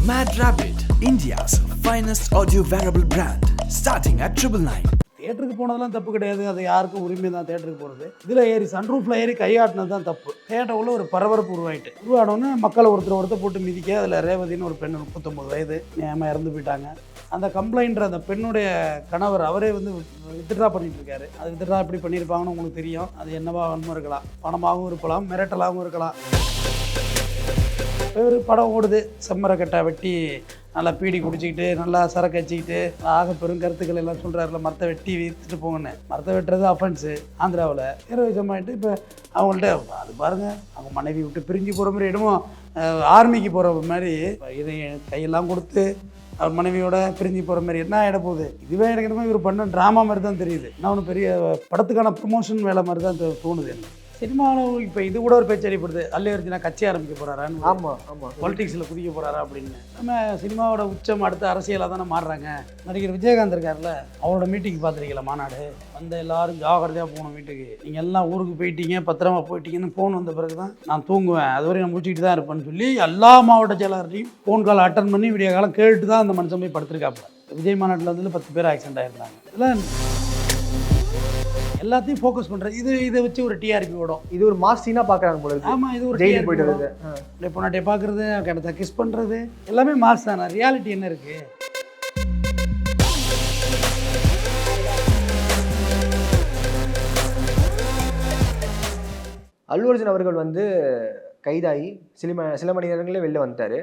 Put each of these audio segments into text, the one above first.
Mad Rabbit, India's finest audio wearable brand, starting at 999. தேட்டருக்கு போனதெல்லாம் தப்பு கிடையாது, அது யாருக்கும் உரிமை தான் தேட்டருக்கு போகிறது. இதில் ஏறி சன்ரூஃபில் ஏறி கையாட்டினது தான் தப்பு. தேட்டருக்குள்ள ஒரு பரபரப்பு உருவானோன்னு மக்களை ஒருத்தர் போட்டு மிதிக்க, அதில் ரேவதின்னு ஒரு பெண் 39 வயது நியாயமாக இறந்து போயிட்டாங்க. அந்த கம்ப்ளைண்ட்ற அந்த பெண்ணுடைய கணவர் அவரே வந்து வித்ட்ரா பண்ணிட்டு இருக்காரு. அது வித்ட்ரா எப்படி பண்ணியிருப்பாங்கன்னு உங்களுக்கு தெரியும். அது என்னவா வன்மம் இருக்கலாம், பணமாகவும் இருக்கலாம், மிரட்டலாகவும் இருக்கலாம். ஒரு படம் ஓடுது, செம்மரை கட்டை வெட்டி நல்லா பீடி குடிச்சிக்கிட்டு நல்லா சரக்கு வச்சுக்கிட்டு ஆக பெரும் கருத்துக்கள் எல்லாம் சொல்கிறாருல, மரத்தை வெட்டி விற்றுட்டு போங்கன்னு. மரத்தை வெட்டுறது அஃபென்ஸு ஆந்திராவில். ஹீரோயிசம் ஆகிட்டு இப்போ அவங்கள்ட்ட அது பாருங்கள், அவங்க மனைவி விட்டு பிரிஞ்சு போகிற மாதிரி இடமோ ஆர்மிக்கு போகிற மாதிரி இதை கையெல்லாம் கொடுத்து அவர் மனைவியோட பிரிஞ்சு போகிற மாதிரி என்ன ஆகிட போகுது. இதுவே எனக்கு என்னமோ இவர் பண்ண ட்ராமா மாதிரி தான் தெரியுது. நான் ஒன்று பெரிய படத்துக்கான ப்ரொமோஷன் வேலை மாதிரி தான் தோணுது எனக்கு. சினிமாவில் இப்போ இது கூட ஒரு பேச்சு அடிப்படுது, அல்லு அர்ஜுனா கட்சி ஆரம்பிக்க போகிறாரான்னு. ஆமாம், பொலிட்டிக்ஸில் குதிக்க போகிறாரா அப்படின்னு. நம்ம சினிமாவோட உச்சம் அடுத்த அரசியலாக தானே மாறுறாங்க. நடிகர் விஜயகாந்த் இருக்கார்ல, அவரோட மீட்டிங் பார்த்துருக்கீங்களா? மாநாடு வந்து எல்லாரும் ஜாகிரதையாக போகணும் வீட்டுக்கு, நீங்கள் எல்லாம் ஊருக்கு போயிட்டீங்க, பத்திரமா போயிட்டீங்கன்னு ஃபோன் வந்த பிறகு தான் நான் தூங்குவேன், அதுவரை நான் முடிச்சுக்கிட்டு தான் இருப்பேன்னு சொல்லி எல்லா மாவட்ட செயலாளரையும் ஃபோன் கால் அட்டன் பண்ணி விடிய காலம் கேட்டு தான் அந்த மனுஷன் போய் படுத்திருக்காப்புல. விஜய் மாநாட்டில் வந்து 10 பேர் ஆக்சிடென்ட் ஆகிருந்தாங்க. இதெல்லாம் எல்லாத்தையும் ஃபோக்கஸ் பண்ணுறது. இதை வச்சு ஒரு டிஆர்பி ஓடும். இது ஒரு மாஸ் சீனாக பார்க்குறாங்க போல. ஆமாம், இது ஒரு ஜெயிலுக்கு போய்ட்டு வருது, இப்படி பொண்ணாட்டியை பார்க்குறது, கிடத்த கிஸ் பண்ணுறது எல்லாமே மாஸ் தானே. ரியாலிட்டி என்ன இருக்குது? அல்லு அர்ஜுன் அவர்கள் வந்து கைதாகி சில மணி நேரங்களே வெளில வந்துட்டார்.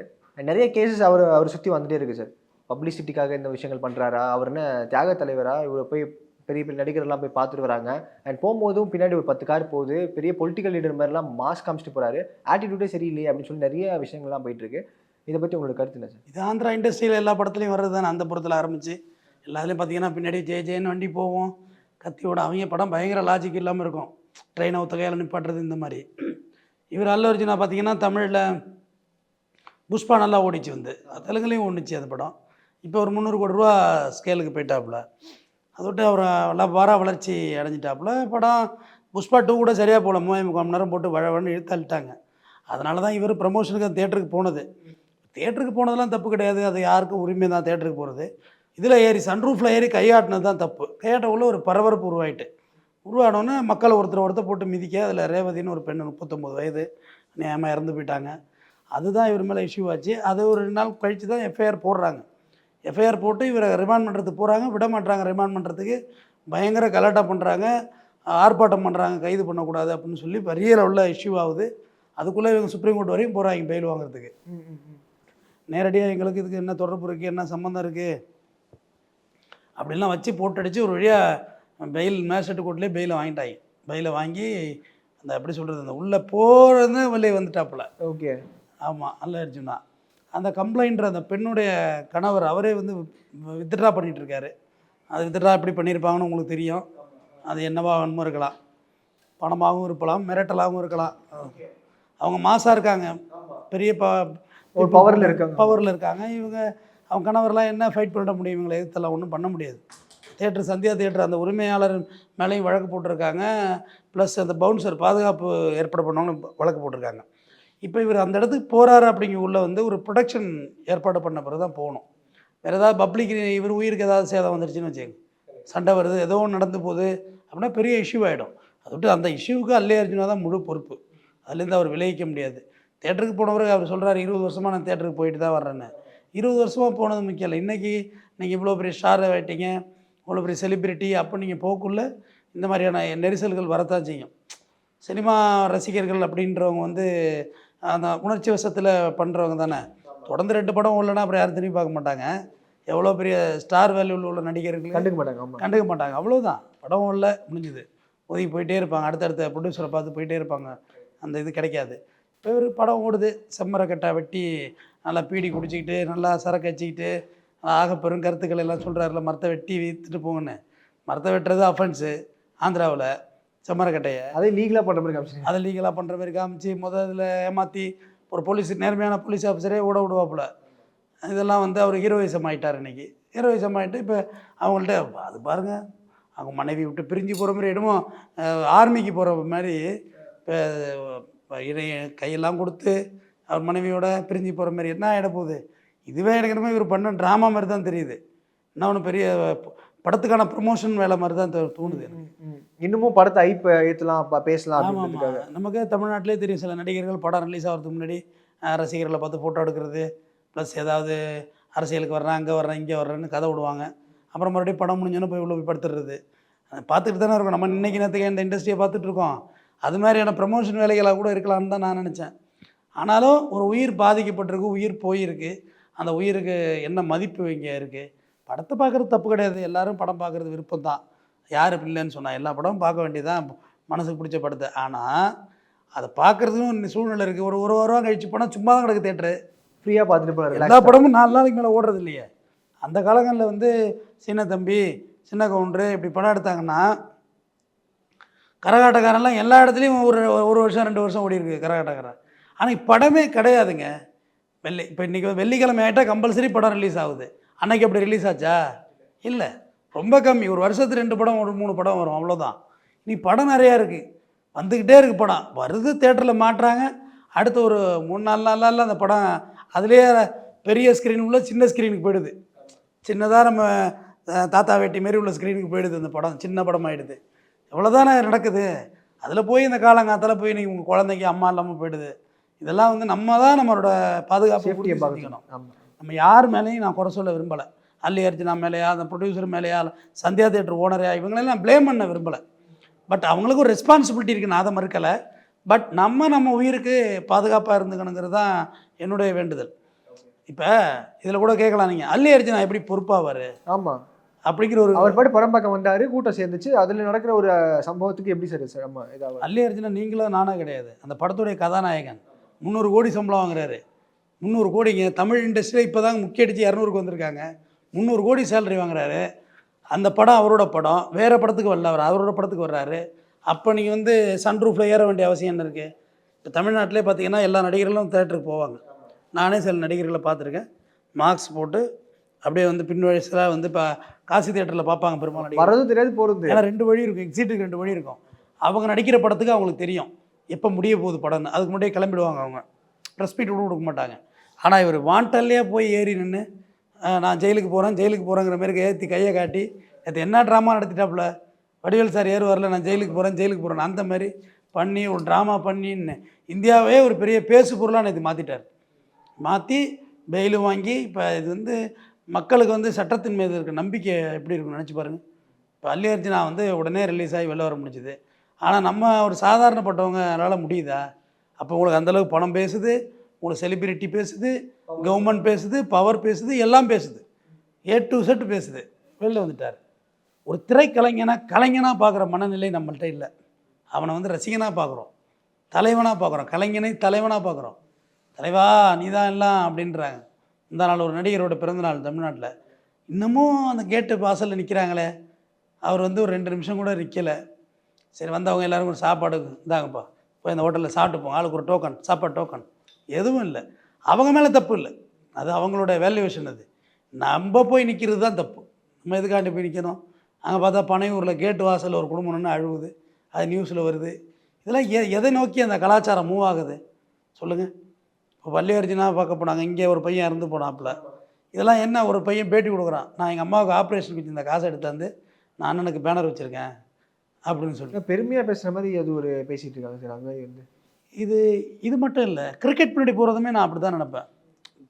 நிறைய கேசஸ் அவர் சுற்றி வந்துட்டே இருக்குது சார். பப்ளிசிட்டிக்காக இந்த விஷயங்கள் பண்ணுறாரா, அவர் என்ன தியாக தலைவரா, இவரை போய் பெரிய பெரிய நடிகர்லாம் போய் பார்த்துட்டு வராங்க. அண்ட் போகும்போதும் பின்னாடி ஒரு 10 கார் போகுது, பெரிய பொலிட்டிக்கல் லீடர் மாதிரிலாம் மாஸ்க் காமிச்சிட்டு போகிறாரு, ஆட்டிடியூடே சரியில்லையே அப்படின்னு சொல்லி நிறைய விஷயங்கள்லாம் போயிட்டுருக்கு. இதை பற்றி உங்களுக்கு கருத்து என்ன சார்? இது ஆந்திரா இண்டஸ்ட்ரியில் எல்லா படத்துலையும் வர்றது தானே. அந்த படத்தில் ஆரம்பித்து எல்லாத்துலேயும் பார்த்தீங்கன்னா பின்னாடி ஜெயன்னு வண்டி போவோம், கத்தியோட. அவங்க படம் பயங்கர லாஜிக் இல்லாமல் இருக்கும், ட்ரெயினை ஒத்தகையால் நிப்பாட்டுறது இந்த மாதிரி. இவர் அல்லு அர்ஜுனா பார்த்தீங்கன்னா தமிழில் புஷ்பா நல்லா ஓடிச்சு, வந்து தெலுங்குலேயும் ஓடிச்சு அந்த படம். இப்போ ஒரு 300 கோடி ரூபா ஸ்கேலுக்கு போயிட்டாப்புல. அதை விட்டு அவர் வளர்ச்சி அடைஞ்சிட்டாப்புல. படம் புஷ்பா 2 கூட சரியாக போகல, 3.25 மணி நேரம் போட்டு வழவன்னு இழுத்தள்ளிட்டாங்க. அதனால தான் இவர் ப்ரமோஷனுக்கு அந்த தேட்டருக்கு போனது. தேட்டருக்கு போனதெல்லாம் தப்பு கிடையாது, அது யாருக்கும் உரிமை தான் தேட்டருக்கு போகிறது. இதில் ஏறி சன்ரூஃபில் ஏறி கையாட்டினது தான் தப்பு. கையாட்டக்குள்ள ஒரு பரபரப்பு உருவானோன்னு மக்களை ஒருத்தர் போட்டு மிதிக்க, அதில் ரேவதின்னு ஒரு பெண் 39 வயது நியாயமாக இறந்து போயிட்டாங்க. அதுதான் இவர் மேலே இஷ்யூ ஆச்சு. அது ஒரு 2 நாள் கழித்து தான் எஃப்ஐஆர் போடுறாங்க. எஃப்ஐஆர் போட்டு இவரை ரிமாண்ட் பண்ணுறதுக்கு போகிறாங்க, விட மாட்டாங்க. ரிமாண்ட் பண்ணுறதுக்கு பயங்கர கலாட்டா பண்ணுறாங்க, ஆர்ப்பாட்டம் பண்ணுறாங்க, கைது பண்ணக்கூடாது அப்படின்னு சொல்லி பெரிய லெவலில் இஷ்யூ ஆகுது. அதுக்குள்ளே இவங்க சுப்ரீம் கோர்ட் வரையும் போகிறாங்க பெயில் வாங்குறதுக்கு. நேரடியாக எங்களுக்கு இதுக்கு என்ன தொடர்பு இருக்குது, என்ன சம்மந்தம் இருக்குது அப்படின்லாம் வச்சு போட்டடிச்சு ஒரு வழியாக பெயில் மேஜிஸ்ட்ரேட் கோர்ட்லேயே பெயிலை வாங்கிட்டாங்க. பெயிலை வாங்கி அந்த எப்படி சொல்கிறது, அந்த உள்ளே போகிறது வெளியே வந்துட்டாப்புல. ஓகே, ஆமாம், அல்லு அர்ஜுனா. அந்த கம்ப்ளைண்ட்ற அந்த பெண்ணுடைய கணவர் அவரே வந்து வித்ட்ரா பண்ணிகிட்டு இருக்காரு. அது வித்ட்ரா எப்படி பண்ணியிருப்பாங்கன்னு உங்களுக்கு தெரியும். அது என்னவா வன்மம் இருக்கலாம், பணமாகவும் இருக்கலாம், மிரட்டலாகவும் இருக்கலாம். அவங்க மாசாக இருக்காங்க, பெரிய ஒரு பவரில் இருக்காங்க. அவங்க கணவர்லாம் என்ன ஃபைட் பண்ண முடியும்? இவங்களை எதிர்த்தெல்லாம் ஒன்றும் பண்ண முடியாது. சந்தியா தேட்டர் அந்த உரிமையாளர் மேலேயும் வழக்கு போட்டிருக்காங்க. ப்ளஸ் அந்த பவுன்சர் பாதுகாப்பு ஏற்பாடு பண்ணவங்க வழக்கு போட்டிருக்காங்க. இப்போ இவர் அந்த இடத்துக்கு போகிறாரு அப்படிங்க உள்ள வந்து ஒரு ப்ரொடெக்ஷன் ஏற்பாடு பண்ண பிறகு தான் போகணும். வேறு ஏதாவது பப்ளிக் இவர் உயிருக்கு ஏதாவது சேதம் வந்துருச்சுன்னு வச்சுக்கோங்க, சண்டை வருது, ஏதோ ஒன்று நடந்து போகுது அப்படின்னா பெரிய இஷ்யூ ஆகிடும். அதை விட்டு அந்த இஷ்யூவுக்கு அல்லு அர்ஜுனா தான் முழு பொறுப்பு. அதுலேருந்து அவர் விளைவிக்க முடியாது. தேட்டருக்கு போனவருக்கு அவர் சொல்கிறார், 20 வருஷமாக நான் தேட்டருக்கு போயிட்டு தான் வர்றேன்னு. 20 வருஷமாக போனது முக்கியம் இல்லை. இன்றைக்கி நீங்கள் இவ்வளோ பெரிய ஸ்டார் ஆகிட்டீங்க, இவ்வளோ பெரிய செலிப்ரிட்டி, அப்போ நீங்கள் போக்குள்ளே இந்த மாதிரியான நெரிசல்கள் வரத்தான் செய்யும். சினிமா ரசிகர்கள் அப்படின்றவங்க வந்து அந்த உணர்ச்சி வசத்தில் பண்ணுறவங்க தானே. தொடர்ந்து 2 படம் இல்லைன்னா அப்புறம் யாரும் திரும்பி பார்க்க மாட்டாங்க. எவ்வளோ பெரிய ஸ்டார் வேல்யூவில் உள்ள நடிகர்கள் கண்டுக்க மாட்டாங்க. அவ்வளோதான், படம் இல்லை, முடிஞ்சுது, ஒதுக்கி போயிட்டே இருப்பாங்க, அடுத்தடுத்த ப்ரொடியூசரை பார்த்து போயிட்டே இருப்பாங்க. அந்த இது கிடைக்காது. இப்போ ஒரு படம் ஓடுது, செம்மரை கட்டை வெட்டி நல்லா பீடி குடிச்சிக்கிட்டு நல்லா சரக்கு வச்சுக்கிட்டு ஆக பெரும் கருத்துக்கள் எல்லாம் சொல்கிறாருல, மரத்தை வெட்டி விற்றுட்டு போங்கன்னு. மரத்தை வெட்டுறது அஃபென்ஸு ஆந்திராவில். செம்மரக்கட்டையை அதை லீகலாக பண்ணுற மாதிரி காமிச்சு இதில் ஏமாற்றி ஒரு நேர்மையான போலீஸ் ஆஃபீஸரே விடுவாப்புல. இதெல்லாம் வந்து அவர் ஹீரோயிசம் ஆகிட்டார். இன்றைக்கி ஹீரோயிசம் ஆகிட்டு இப்போ அவங்கள்ட்ட அது பாருங்கள், அவங்க மனைவி விட்டு பிரிஞ்சு போகிற மாதிரி இடமோ ஆர்மிக்கு போகிற மாதிரி இப்போ கையெல்லாம் கொடுத்து அவர் மனைவியோட பிரிஞ்சு போகிற மாதிரி என்ன ஆகிட போகுது. இதுவே எனக்கு என்னமோ இவர் பண்ண ட்ராமா மாதிரி தான் தெரியுது. என்ன ஒன்று பெரிய படத்துக்கான ப்ரொமோஷன் வேலை மாதிரி தான் தோணுது எனக்கு. இன்னமும் படத்தை ஐப் ஏற்றலாம் பேசலாம் ஆமாம் அப்படின்றதுக்காக. நமக்கு தமிழ்நாட்டிலே தெரியும் சில நடிகர்கள் படம் ரிலீஸ் ஆகிறதுக்கு முன்னாடி ரசிகர்களை பார்த்து ஃபோட்டோ எடுக்கிறது, ப்ளஸ் ஏதாவது அரசியலுக்கு வர்றேன், அங்கே வர்றேன், இங்கே வர்றேன்னு கதை விடுவாங்க. அப்புறம் மறுபடியும் படம் முடிஞ்சோன்னு போய் உள்ள போய் படுத்துடுறது. பார்த்துட்டு தானே இருக்கோம். நம்ம இன்றைக்கி நேரத்துக்கு இந்த இண்டஸ்ட்ரியை பார்த்துட்ருக்கோம். அது மாதிரியான ப்ரமோஷன் வேலைகளாக கூட இருக்கலாம்னு தான் நான் நினச்சேன். ஆனாலும் ஒரு உயிர் பாதிக்கப்பட்டிருக்கு, உயிர் போயிருக்கு. அந்த உயிருக்கு என்ன மதிப்பு இங்கே இருக்குது? படத்தை பார்க்குறது தப்பு கிடையாது. எல்லோரும் படம் பார்க்குறது விருப்பம் தான். யார் இல்லைன்னு சொன்னால் எல்லா படமும் பார்க்க வேண்டியதான் மனசுக்கு பிடிச்ச படத்தை. ஆனால் அதை பார்க்குறதுக்கும் சூழ்நிலை இருக்குது. ஒரு வாரம் கழிச்சு போனால் சும்மா தான் கிடக்கு தேட்டரு. ஃப்ரீயாக பார்த்துட்டு போகிறாரு. எல்லா படமும் 4 நாளைக்கு மேலே ஓடுறது இல்லையே. அந்த காலங்களில் வந்து சின்ன தம்பி, சின்ன கவுண்டரு இப்படி படம் எடுத்தாங்கன்னா கரகாட்டக்காரெல்லாம் எல்லா இடத்துலையும் ஒரு வருஷம் 2 வருஷம் ஓடி இருக்குது கரகாட்டக்காரன். ஆனால் படமே கிடையாதுங்க. இப்போ இன்றைக்கி வெள்ளிக்கிழமை ஆகிட்டால் கம்பல்சரி படம் ரிலீஸ் ஆகுது. அன்னைக்கு அப்படி ரிலீஸ் ஆச்சா? இல்லை, ரொம்ப கம்மி. ஒரு வருஷத்துக்கு 2 படம் 3 படம் வரும், அவ்வளோதான். நீ படம் நிறையா இருக்குது, வந்துக்கிட்டே இருக்குது. படம் வருது, தேட்டரில் மாட்டுறாங்க. அடுத்த ஒரு 3-4 நாளில் அந்த படம் அதுலேயே பெரிய ஸ்க்ரீன் உள்ள சின்ன ஸ்க்ரீனுக்கு போயிடுது. சின்னதாக நம்ம தாத்தா வேட்டி மாரி உள்ள ஸ்க்ரீனுக்கு போயிடுது. அந்த படம் சின்ன படம் ஆகிடுது. எவ்வளோதானே நடக்குது. அதில் போய் இந்த காலங்காலத்தில் போய் நீங்கள் உங்கள் குழந்தைக்கு அம்மா இல்லாமல் போயிடுது. இதெல்லாம் வந்து நம்ம தான் நம்மளோட பாதுகாப்பு பார்த்துக்கணும். நம்ம யார் மேலேயும் நான் குறை சொல்ல விரும்பலை. அல்லி அர்ஜுனா மேலேயா, அந்த ப்ரொடியூசர் மேலேயா, சந்தியா தேட்டர் ஓனரையா, இவங்களெல்லாம் ப்ளேம் பண்ண விரும்பலை. பட் அவங்களுக்கு ஒரு ரெஸ்பான்சிபிலிட்டி இருக்குது, நான் அதை மறுக்கலை. பட் நம்ம உயிருக்கு பாதுகாப்பாக இருந்துக்கணுங்கிறது தான் என்னுடைய வேண்டுதல். இப்போ இதில் கூட கேட்கலாம், நீங்கள் அல்லி அர்ஜுனா எப்படி பொறுப்பாவார்? ஆமாம், அப்படிங்கிற ஒரு அவர் பாட்டு படம் பார்க்க வந்தார், கூட்டம் சேர்ந்துச்சு. அதில் நடக்கிற ஒரு சம்பவத்துக்கு எப்படி சார் நம்ம இதாக? அல்லி அர்ஜுனா நீங்களும் நானாக கிடையாது, அந்த படத்துடைய கதாநாயகன். 300 கோடி சம்பளம் வாங்குறாரு. 300 கோடிங்க. தமிழ் இண்டஸ்ட்ரியில் இப்போ தாங்க முக்கிய அடிச்சு 200க்கு வந்திருக்காங்க. 300 கோடி சேலரி வாங்குறாரு. அந்த படம் அவரோட படம், வேறு படத்துக்கு வரல, அவர் அவரோட படத்துக்கு வர்றாரு. அப்போ நீங்கள் வந்து சன்ரூஃபில் ஏற வேண்டிய அவசியம் என்ன இருக்குது? இப்போ தமிழ்நாட்டிலே பார்த்தீங்கன்னா எல்லா நடிகர்களும் தேட்டருக்கு போவாங்க. நானே சில நடிகர்களை பார்த்துருக்கேன். மார்க்ஸ் போட்டு அப்படியே வந்து பின் வயசில் வந்து இப்போ காசி தேட்டரில் பார்ப்பாங்க பெரும்பாலும் நடிகர். வரதும் தெரியாது, போகிறது. ஏன்னா 2 வழி இருக்கும், எக்ஸிட்டுக்கு 2 வழி இருக்கும். அவங்க நடிக்கிற படத்துக்கு அவங்களுக்கு தெரியும் எப்போ முடிய போகுது படம்னு. அதுக்கு முன்னாடியே கிளம்பிடுவாங்க. அவங்க ப்ரெஸ் மீட் கூட கொடுக்க மாட்டாங்க. ஆனால் இவர் வாண்டல்லையே போய் ஏறி நின்று நான் ஜெயிலுக்கு போகிறேங்கிற மாரி ஏற்றி கையை காட்டி நேற்று என்ன ட்ராமா நடத்திட்டாப்புல. வடிவேல் சார் ஏறுவார்ல, நான் ஜெயிலுக்கு போகிறேன் அந்த மாதிரி பண்ணி ஒரு ட்ராமா பண்ணின்னு இந்தியாவே ஒரு பெரிய பேசு பொருளாக நேற்று மாற்றி பெயிலு வாங்கி. இப்போ இது வந்து மக்களுக்கு வந்து சட்டத்தின் மீது இருக்க நம்பிக்கை எப்படி இருக்குன்னு நினச்சி பாருங்கள். இப்போ அல்லி அர்ஜுனா வந்து உடனே ரிலீஸ் ஆகி வெளில வர முடிஞ்சுது. ஆனால் நம்ம ஒரு சாதாரணப்பட்டவங்க அதனால் முடியுதா? அப்போ உங்களுக்கு அந்தளவுக்கு பணம் பேசுது, உங்களுக்கு செலிபிரிட்டி பேசுது, கவர்மெண்ட் பேசுது, பவர் பேசுது, எல்லாம் பேசுது, A to Z பேசுது. வெளில வந்துட்டார். ஒரு கலைஞனாக பார்க்குற மனநிலை நம்மள்கிட்ட இல்லை. அவனை வந்து ரசிகனாக பார்க்குறோம், தலைவனாக பார்க்குறோம், கலைஞனை தலைவனாக பார்க்குறோம். தலைவா நீ தான் எல்லாம் அப்படின்றாங்க. இந்த நாள் ஒரு நடிகரோட பிறந்தநாள் தமிழ்நாட்டில், இன்னமும் அந்த கேட்டு வாசலில் நிற்கிறாங்களே. அவர் வந்து ஒரு 2 நிமிஷம் கூட நிற்கலை. சரி, வந்தவங்க எல்லோரும் ஒரு சாப்பாடு இந்தாங்கப்பா, போய் அந்த ஹோட்டலில் சாப்பிட்டு போங்க, ஆளுக்கு ஒரு டோக்கன், சாப்பாடு டோக்கன். எதுவும் இல்லை. அவங்க மேலே தப்பு இல்லை, அது அவங்களோட வேல்யூவேஷன். அது நம்ம போய் நிற்கிறது தான் தப்பு. நம்ம எதுக்காண்டி போய் நிற்கணும்? அங்கே பார்த்தா பனையூரில் கேட்டு வாசலில் ஒரு குடும்பம் நின்று அழுவுது, அது நியூஸில் வருது. இதெல்லாம் எதை நோக்கி அந்த கலாச்சாரம் மூவ் ஆகுது சொல்லுங்கள்? இப்போ அல்லி அர்ஜுனா பார்க்க போனாங்க, இங்கே ஒரு பையன் இறந்து போனாப்புல. இதெல்லாம் என்ன? ஒரு பையன் பேட்டி கொடுக்குறான், நான் எங்கள் அம்மாவுக்கு ஆப்ரேஷனுக்கு வச்சு இந்த காசை எடுத்தாந்து நான் அண்ணனுக்கு பேனர் வச்சுருக்கேன் அப்படின்னு சொல்லி பெருமையாக பேசுகிற மாதிரி அது ஒரு பேசிகிட்டு இருக்காங்க சார். அது மாதிரி வந்து இது மட்டும் இல்லை, கிரிக்கெட் பின்னாடி போகிறதுமே நான் அப்படி தான் நினப்பேன்.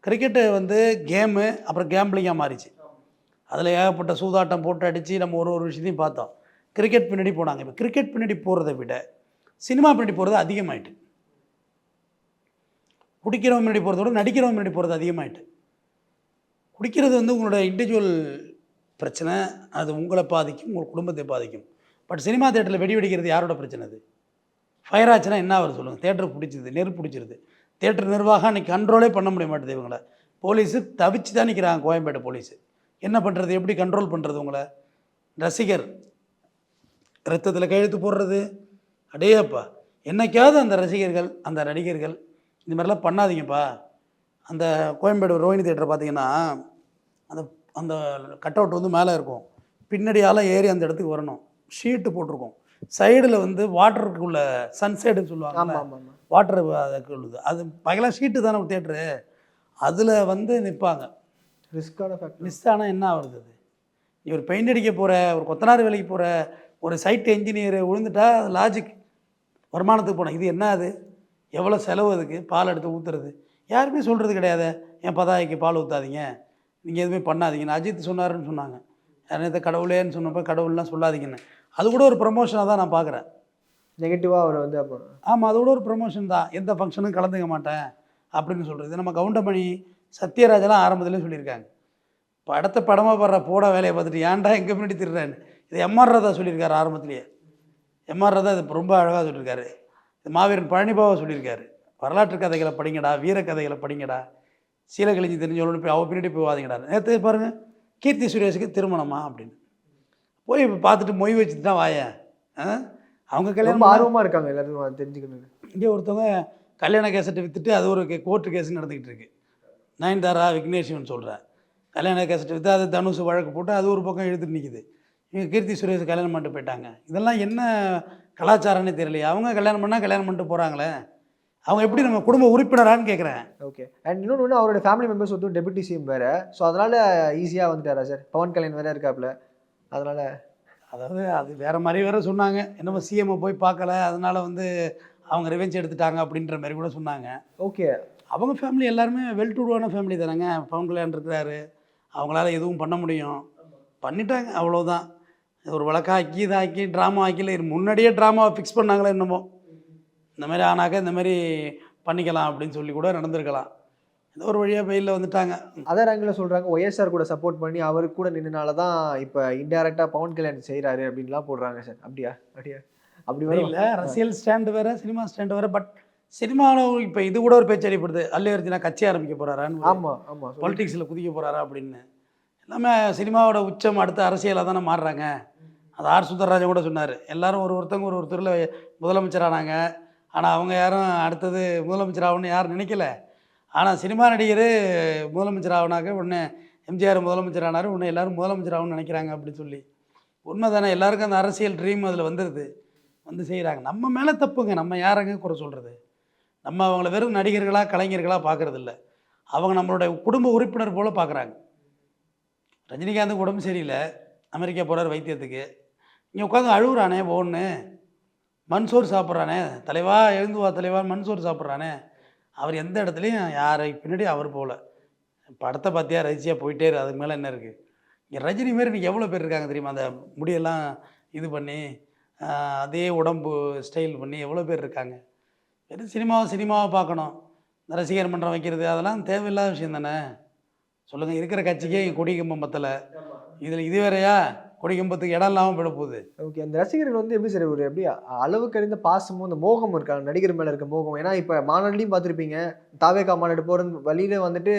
கிரிக்கெட்டு வந்து கேமு, அப்புறம் கேம்பிளிங்காக மாறிச்சு. அதில் ஏகப்பட்ட சூதாட்டம் போட்டு அடித்து நம்ம ஒரு விஷயத்தையும் பார்த்தோம். கிரிக்கெட் பின்னாடி போனாங்க. இப்போ கிரிக்கெட் பின்னாடி போகிறத விட சினிமா பின்னாடி போகிறது அதிகமாயிட்டு. குடிக்கிறவங்க முன்னாடி போகிறத விட நடிக்கிறவங்க முன்னாடி போகிறது அதிகமாகிட்டு. குடிக்கிறது வந்து உங்களோட இண்டிவிஜுவல் பிரச்சனை, அது உங்களை பாதிக்கும், உங்கள் குடும்பத்தை பாதிக்கும். பட் சினிமா தேட்டரில் வெடிக்கிறது யாரோட பிரச்சனை? அது ஃபயர் ஆச்சுன்னா என்ன ஆகுது சொல்லுங்கள்? தேட்டர் பிடிச்சிருது, நெருப்பு பிடிச்சிருது. தேட்டர் நிர்வாகம் அன்றைக்கி கண்ட்ரோலே பண்ண முடிய மாட்டேது. இவங்களை போலீஸு தவிச்சு தான் நிற்கிறாங்க. கோயம்பேடு போலீஸு என்ன பண்ணுறது? எப்படி கண்ட்ரோல் பண்ணுறது? உங்களை ரசிகர் ரத்தத்தில் கையெழுத்து போடுறது, அடேயப்பா. என்னைக்காவது அந்த ரசிகர்கள், அந்த நடிகர்கள் இந்த மாதிரிலாம் பண்ணாதீங்கப்பா. அந்த கோயம்பேடு ரோஹிணி தேட்டரை பார்த்தீங்கன்னா அந்த அந்த கட் அவுட் வந்து மேலே இருக்கும், பின்னாடியால் ஏறி அந்த இடத்துக்கு வரணும். ஷீட்டு போட்டிருக்கோம், சைடில் வந்து வாட்டருக்குள்ள சன்சைடுன்னு சொல்லுவாங்க, வாட்டர் அதுக்கு உள்ளது. அது பகலாக ஷீட்டு தானே தேட்டரு. அதில் வந்து நிற்பாங்க. ரிஸ்க்கான ஃபேக்டர். மிஸ் ஆனால் என்ன ஆகுறது? அது நீ ஒரு பெயிண்ட் அடிக்க போகிற, ஒரு கொத்தனார் வேலைக்கு போகிற, ஒரு சைட் என்ஜினியர் விழுந்துட்டா அது லாஜிக். வருமானத்துக்கு போனோம், இது என்ன அது, எவ்வளோ செலவு, அதுக்கு பால் எடுத்து ஊற்றுறது யாருமே சொல்கிறது கிடையாது. என் பதாய்க்கு பால் ஊற்றாதீங்க, நீங்கள் எதுவுமே பண்ணாதீங்கன்னு அஜித் சொன்னாருன்னு சொன்னாங்க. யாரும் கடவுளேன்னு சொன்னப்போ கடவுள்லாம் சொல்லாதீங்கன்னு. அது கூட ஒரு ப்ரமோஷனாக தான் நான் பார்க்குறேன். நெகட்டிவாக அவர் வந்து அப்போ ஆமாம், அது கூட ஒரு ப்ரமோஷன் தான். எந்த ஃபங்க்ஷனும் கலந்துக்க மாட்டேன் அப்படின்னு சொல்கிறது. நம்ம கவுண்டமணி சத்யராஜெல்லாம் ஆரம்பத்துலேயே சொல்லியிருக்காங்க. படத்தை படமாக பாடுற போட வேலையை பார்த்துட்டு ஏன்டா எங்கே முன்னாடி திருறேன்னு. இது எம்ஆர் ராதா சொல்லியிருக்காரு ஆரம்பத்துலேயே. எம்ஆர் ராதா இது ரொம்ப அழகாக சொல்லியிருக்காரு. இது மாவீரன் பழனிபாவை சொல்லியிருக்காரு. வரலாற்று கதைகளை படிங்கடா, வீர கதைகளை படிங்கடா, சீலக்கழிஞ்சி தெரிஞ்சவளோன்னு போய் அவள் பின்னாடி போவாதீங்கடா. நேற்று பாருங்கள், கீர்த்தி சுரேஷுக்கு திருமணமா அப்படின்னு போய் இப்போ பார்த்துட்டு மொய் வச்சுட்டு தான் வாயேன். அவங்க கல்யாணம் ஆர்வமாக இருக்காங்க எல்லாரும் தெரிஞ்சுக்கணும். இங்கே ஒருத்தவங்க கல்யாண கேசட்டை விற்றுட்டு அது ஒரு கோர்ட்டு கேஸ் நடந்துக்கிட்டு இருக்கு. நயன்தாரா விக்னேஷ்வன் சொல்கிறேன். கல்யாண கேசட்டை விற்று அது தனுஷ் வழக்கு போட்டு அது ஒரு பக்கம் இழுத்துட்டு நிற்கிது. இவங்க கீர்த்தி சுரேஷ் கல்யாணம் பண்ணிட்டு போயிட்டாங்க. இதெல்லாம் என்ன கலாச்சாரம்னே தெரியலையே. அவங்க கல்யாணம் பண்ணால் கல்யாணம் பண்ணிட்டு போகிறாங்களே, அவங்க எப்படி நம்ம குடும்ப உறுப்பினரான்னு கேட்குறேன். ஓகே. அண்ட் இன்னொன்று, அவரோட ஃபேமிலி மெம்பர்ஸ் வந்து டெபுட்டி சிஎம் வேறு. ஸோ அதனால் ஈஸியாக வந்துட்டாரா சார்? பவன் கல்யாண் வேறு இருக்காப்புல, அதனால். அதாவது அது வேறு மாதிரி வேறு சொன்னாங்க. என்னமோ சிஎம்மை போய் பார்க்கல, அதனால் வந்து அவங்க ரிவெஞ்ச் எடுத்துட்டாங்க அப்படின்ற மாதிரி கூட சொன்னாங்க. ஓகே. அவங்க ஃபேமிலி எல்லாருமே வெல் டுடான ஃபேமிலி தானேங்க. பவன் கல்யாண் இருக்கிறாரு, அவங்களால எதுவும் பண்ண முடியும், பண்ணிட்டாங்க, அவ்வளோதான். ஒரு வழக்காக்கி இதாக்கி ட்ராமா ஆக்கில முன்னாடியே ட்ராமாவை ஃபிக்ஸ் பண்ணாங்களே என்னமோ, இந்த மாதிரி ஆனாக்க இந்த மாதிரி பண்ணிக்கலாம் அப்படின்னு சொல்லி கூட நடந்திருக்கலாம். ஏதோ ஒரு வழியாக பெயிலில் வந்துட்டாங்க. அதர் ஆங்கிளில் சொல்கிறாங்க ஒய்எஸ்ஆர் கூட சப்போர்ட் பண்ணி அவருக்கு கூட நின்றனால தான் இப்போ இன்டெரக்டாக பவன் கல்யாண் செய்கிறாரு அப்படின்லாம் போடுறாங்க சார். அப்படியா? அப்படி வரும் இல்லை, அரசியல் ஸ்டாண்டு வேறு, சினிமா ஸ்டாண்டு வேறு. பட் சினிமாவில் இப்போ இது கூட ஒரு பேச்சு அடிப்படுது, அல்லு அர்ஜுனா கட்சி ஆரம்பிக்க போகிறாரான்னு. ஆமாம் ஆமாம், பொலிட்டிக்ஸில் குதிக்க போகிறாரா அப்படின்னு. எல்லாமே சினிமாவோட உச்சம் அடுத்த அரசியலாக தானே மாறுறாங்க. அது ஆர் சுந்தரராஜன் கூட சொன்னார். எல்லோரும் ஒருத்தவங்க ஒருத்தரில் முதலமைச்சரானாங்க, ஆனால் அவங்க யாரும் அடுத்தது முதலமைச்சர் ஆகணும்னு யாரும் நினைக்கல. ஆனால் சினிமா நடிகர் முதலமைச்சர் ஆகினாக்க உடனே எம்ஜிஆர் முதலமைச்சர் ஆனார், உடனே எல்லோரும் முதலமைச்சர் ஆகணும்னு நினைக்கிறாங்க அப்படின்னு சொல்லி. உண்மை தானே, எல்லாருக்கும் அந்த அரசியல் ட்ரீம் அதில் வந்துடுது, வந்து செய்கிறாங்க. நம்ம மேலே தப்புங்க, நம்ம யாரங்க குறை சொல்கிறது? நம்ம அவங்கள வெறும் நடிகர்களாக கலைஞர்களாக பார்க்குறது இல்லை, அவங்க நம்மளுடைய குடும்ப உறுப்பினர் போல் பார்க்குறாங்க. ரஜினிகாந்துக்கு உடம்பு சரியில்லை, அமெரிக்கா போகிறார் வைத்தியத்துக்கு, இங்கே உட்காந்து அழுகுறானே ஒன்று, மண்சோறு சாப்பிட்றானே, தலைவா எழுந்து வா தலைவா, மண்சோறு சாப்பிட்றானே. அவர் எந்த இடத்துலையும் யாரை பின்னாடி அவர் போகல. படத்தை பார்த்தியா ரசியாக போயிட்டே இரு, அதுக்கு மேலே என்ன இருக்குது? இங்கே ரஜினி மாரி இன்றைக்கி எவ்வளோ பேர் இருக்காங்க தெரியுமா? அந்த முடியெல்லாம் இது பண்ணி அதே உடம்பு ஸ்டைல் பண்ணி எவ்வளோ பேர் இருக்காங்க. வெறும் சினிமாவை பார்க்கணும், இந்த ரசிகர் மன்றம் வைக்கிறது அதெல்லாம் தேவையில்லாத விஷயம் தானே. சொல்லுங்கள், இருக்கிற கட்சிக்கே கொடி கம்பம் பத்தலை, இதில் இது வேறையா கொடி கம்பத்துக்கு இடம் இல்லாமல் போயிட போகுது. ஓகே. அந்த ரசிகர்கள் வந்து எப்படி சார் ஒரு எப்படி அளவுக்கு அறிந்த பாசமும் இந்த மோகம் இருக்காங்க, நடிகர் மேலே இருக்க மோகம். ஏன்னா இப்போ மாநாடுலையும் பார்த்துருப்பீங்க, தாவேகா மாநாடு போகிற வழியில் வந்துட்டு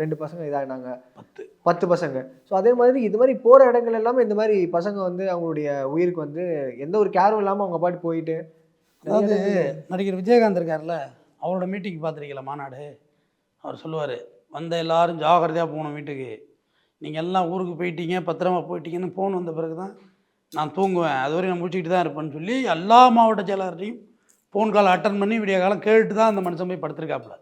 2 பசங்க இதாகினாங்க, 10 பசங்க. ஸோ அதே மாதிரி இது மாதிரி போகிற இடங்கள் எல்லாமே இந்த மாதிரி பசங்க வந்து அவங்களுடைய உயிருக்கு வந்து எந்த ஒரு கேரும் இல்லாமல் அவங்க பாட்டு போயிட்டு. அதாவது நடிகர் விஜயகாந்த் இருக்கார்ல, அவரோட மீட்டிங் பார்த்துருக்கீங்களா மாநாடு? அவர் சொல்லுவார், வந்த எல்லாரும் ஜாகிரதையாக போகணும் வீட்டுக்கு, நீங்கள் எல்லாம் ஊருக்கு போயிட்டீங்க பத்திரமா போயிட்டீங்கன்னு ஃபோன் வந்த பிறகு தான் நான் தூங்குவேன், அதுவரை நான் முடிச்சுக்கிட்டு தான் இருப்பேன்னு சொல்லி எல்லா மாவட்ட செயலாளரையும் ஃபோன் கால் அட்டன் பண்ணி விடிய காலம் கேட்டு தான் அந்த மனுஷன் போய் படுத்துருக்காப்புல.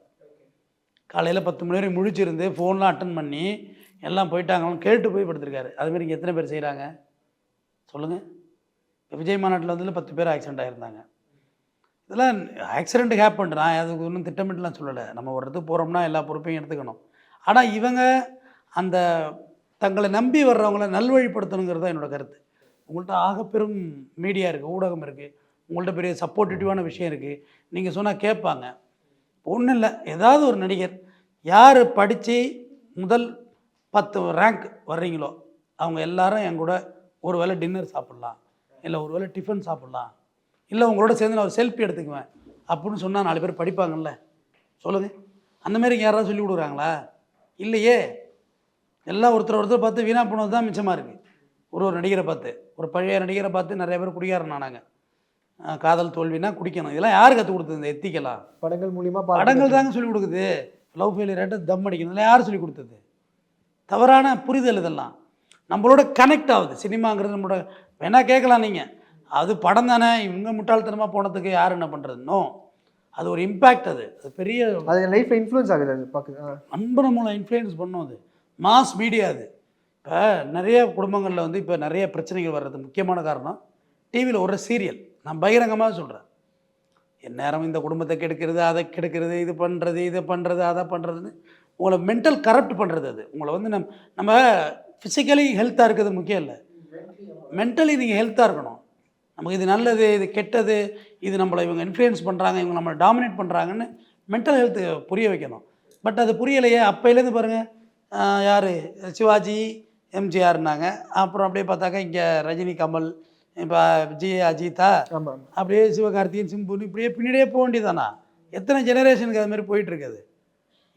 காலையில் 10 மணி வரைக்கும் முழிச்சிருந்து ஃபோன்லாம் அட்டன் பண்ணி எல்லாம் போயிட்டாங்கன்னு கேட்டு போய் படுத்துருக்காரு. அதுமாரி இங்கே எத்தனை பேர் செய்கிறாங்க சொல்லுங்கள்? இப்போ விஜய் மாநாட்டில் வந்து 10 பேர் ஆக்சிடெண்ட் ஆகிருந்தாங்க. இதெல்லாம் ஆக்சிடெண்ட் ஹேப்பன், நான் அதுக்கு ஒன்றும் திட்டமிட்டுலாம் சொல்லலை. நம்ம ஒரு இடத்துக்கு போகிறோம்னா எல்லா பொறுப்பையும் எடுத்துக்கணும். ஆனால் இவங்க அந்த தங்களை நம்பி வர்றவங்கள நல்வழிப்படுத்தணுங்கிறது தான் என்னோடய கருத்து. உங்கள்கிட்ட ஆகப்பெரும் மீடியா இருக்குது, ஊடகம் இருக்குது, உங்கள்கிட்ட பெரிய சப்போர்ட்டிவான விஷயம் இருக்குது, நீங்கள் சொன்னால் கேட்பாங்க. ஒன்றும் இல்லை, ஏதாவது ஒரு நடிகர் யார் படித்து முதல் 10 ரேங்க் வர்றீங்களோ அவங்க எல்லாரும் என் கூட ஒரு வேளை டின்னர் சாப்பிட்லாம், இல்லை ஒரு வேளை டிஃபன் சாப்பிட்லாம், இல்லை உங்களோட சேர்ந்து நான் ஒரு செல்ஃபி எடுத்துக்குவேன் அப்படின்னு சொன்னால் 4 பேர் படிப்பாங்கல்ல. சொல்லுங்கள், அந்தமாரி யாராவது சொல்லி கொடுக்குறாங்களா? இல்லையே. எல்லாம் ஒருத்தர் பார்த்து வீணாக போனது தான் மிச்சமாக இருக்குது. ஒரு நடிகரை பார்த்து, ஒரு பழைய நடிகரை பார்த்து நிறைய பேர் குடிக்காரன் ஆனாங்க. காதல் தோல்வினா குடிக்கணும், இதெல்லாம் யார் கற்றுக் கொடுத்தது? இந்த எத்திக்கலாம் படங்கள் மூலிமா படங்கள் தாங்க சொல்லிக் கொடுக்குது. லவ் ஃபெயிலியர் ஆகிட்டு தம் அடிக்கணும், இதெல்லாம் யார் சொல்லிக் கொடுத்தது? தவறான புரிதல். இதெல்லாம் நம்மளோட கனெக்ட் ஆகுது. சினிமாங்கிறது நம்மளோட வேணா கேட்கலாம் நீங்கள், அது படம் தானே, இவங்க முட்டாள்தனமாக போனதுக்கு யார் என்ன பண்ணுறது? நோ, அது ஒரு இம்பேக்ட், அது பெரிய அது என் லைஃப்பில் இன்ஃப்ளூயன்ஸ் ஆகுது அது பார்க்க. நண்பனை மூலம் இன்ஃப்ளூயன்ஸ் பண்ணும். அது மாஸ் மீடியா. அது இப்போ நிறைய குடும்பங்களில் வந்து இப்போ நிறைய பிரச்சனைகள் வர்றது முக்கியமான காரணம் டிவியில் ஒரு சீரியல். நான் பகிரங்கமாக சொல்கிறேன், எந்நேரம் இந்த குடும்பத்தை கெடுக்கிறது, அதை கெடுக்கிறது, இது பண்ணுறது, இதை பண்ணுறது, அதை பண்ணுறதுன்னு உங்களை மென்டல் கரப்ட் பண்ணுறது. அது உங்களை வந்து நம்ம ஃபிசிக்கலி ஹெல்த்தாக இருக்கிறது முக்கியம் இல்லை, மென்டலி நீங்கள் ஹெல்த்தாக இருக்கணும். நமக்கு இது நல்லது, இது கெட்டது, இது நம்மளை இவங்க இன்ஃப்ளூயன்ஸ் பண்ணுறாங்க, இவங்க நம்மளை டாமினேட் பண்ணுறாங்கன்னு மென்டல் ஹெல்த்து புரிய வைக்கணும். பட் அது புரியலையே. அப்போலேருந்து பாருங்கள், யார் சிவாஜி எம்ஜிஆர்னாங்க, அப்புறம் அப்படியே பார்த்தாக்கா இங்கே ரஜினி கமல், இப்போ விஜய் அஜித்தா, அப்படியே சிவகார்த்திகேயன் சிம்புன்னு இப்படியே பின்னாடியே போக வேண்டியதானா? எத்தனை ஜெனரேஷனுக்கு அது மாதிரி போயிட்டுருக்குது.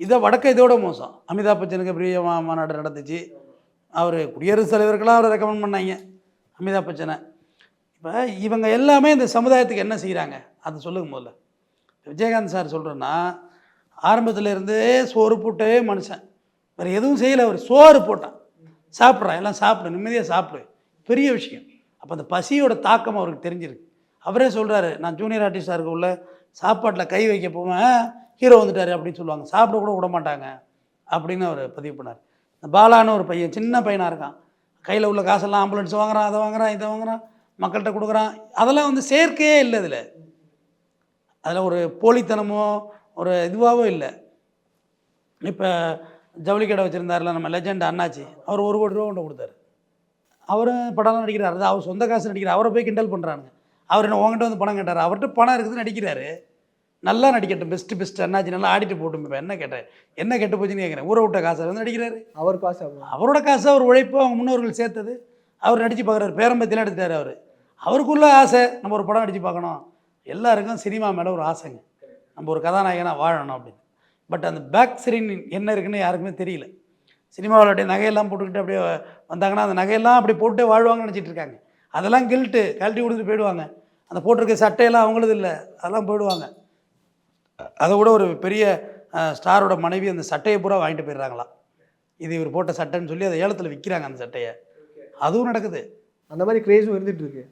இதை வடக்க இதோட மோசம். அமிதாப் பச்சனுக்கு பெரிய மாநாடு நடந்துச்சு, அவர் குடியரசுத் தலைவருக்கெல்லாம் அவரை ரெக்கமெண்ட் பண்ணாங்க அமிதாப் பச்சனை. இப்போ இவங்க எல்லாமே இந்த சமுதாயத்துக்கு என்ன செய்கிறாங்க அதை சொல்லுங்க முதல்ல. விஜயகாந்த் சார் சொல்கிறேன்னா, ஆரம்பத்தில் இருந்தே சோறு போட்டே மனுஷன், வேறு எதுவும் செய்யலை. அவர் சோறு போட்டான், சாப்பிட்றான், எல்லாம் சாப்பிடு, நிம்மதியாக சாப்பிடு, பெரிய விஷயம். அப்போ அந்த பசியோட தாக்கம் அவருக்கு தெரிஞ்சிருக்கு. அவரே சொல்கிறாரு, நான் ஜூனியர் ஆர்டிஸ்டாக இருக்க உள்ள சாப்பாட்டில் கை வைக்க போவேன், ஹீரோ வந்துட்டார் அப்படின்னு சொல்லுவாங்க, சாப்பிட கூட விட மாட்டாங்க அப்படின்னு அவர் பதிவு பண்ணார். இந்த பாலான்னு ஒரு பையன், சின்ன பையனாக இருக்கான், கையில் உள்ள காசெல்லாம் ஆம்புலன்ஸ் வாங்குறான், அதை வாங்குறான், இதை வாங்குறான், மக்கள்கிட்ட கொடுக்குறான். அதெல்லாம் வந்து செயற்கையே இல்லை. அதில் ஒரு போலித்தனமோ ஒரு இதுவாகவோ இல்லை. இப்போ ஜவுளி கடை வச்சுருந்தார்ல நம்ம லெஜெண்ட் அண்ணாச்சி, அவர் 1 கோடி ரூபா கொண்டு கொடுத்தாரு. அவரும் படம்லாம் நடிக்கிறார், அது அவர் சொந்த காசு நடிக்கிறார். அவரை போய் கிண்டல் பண்ணுறானுங்க. அவர் என்ன உங்கள்கிட்ட வந்து பணம் கேட்டார்? அவர்கிட்ட பணம் இருக்குது, நடிக்கிறாரு, நல்லா நடிக்கட்டும், பெஸ்ட்டு அண்ணாச்சி நல்லா ஆடிட்டு போட்டும். இப்போ என்ன கேட்டேன், என்ன கெட்டு போச்சுன்னு கேட்குறேன். ஊரை விட்ட காசை வந்து நடிக்கிறாரு. அவர் காசு, அவரோட காசு, அவர் உழைப்பு, அவங்க முன்னோர்கள் சேர்த்தது. அவர் நடித்து பார்க்குறாரு, பேரம்பத்திலாம் எடுத்துட்டார். அவருக்குள்ள ஆசை, நம்ம ஒரு படம் நடித்து பார்க்கணும். எல்லாருக்கும் சினிமா மேலே ஒரு ஆசைங்க, நம்ம ஒரு கதாநாயகனாக வாழணும் அப்படின்னு. பட் அந்த பேக் ஸ்க்ரீன் என்ன இருக்குன்னு யாருக்குமே தெரியல. சினிமாவில் அப்படியே நகையெல்லாம் போட்டுக்கிட்டு அப்படியே வந்தாங்கன்னா அந்த நகையெல்லாம் அப்படி போட்டு வாழ்வாங்கன்னு நினச்சிட்டு இருக்காங்க. அதெல்லாம் கில்ட்டு கழட்டி கொடுத்துட்டு போயிடுவாங்க. அந்த போட்டிருக்க சட்டையெல்லாம் அவங்களது இல்லை, அதெல்லாம் போயிடுவாங்க. அதை விட ஒரு பெரிய ஸ்டாரோட மனைவி அந்த சட்டையை பூரா வாங்கிட்டு போயிடுறாங்களாம். இது இவர் போட்ட சட்டைன்னு சொல்லி அதை ஏலத்தில் விற்கிறாங்க அந்த சட்டையை. அதுவும் நடக்குது. அந்த மாதிரி கிரேஸும் இருந்துகிட்ருக்கு.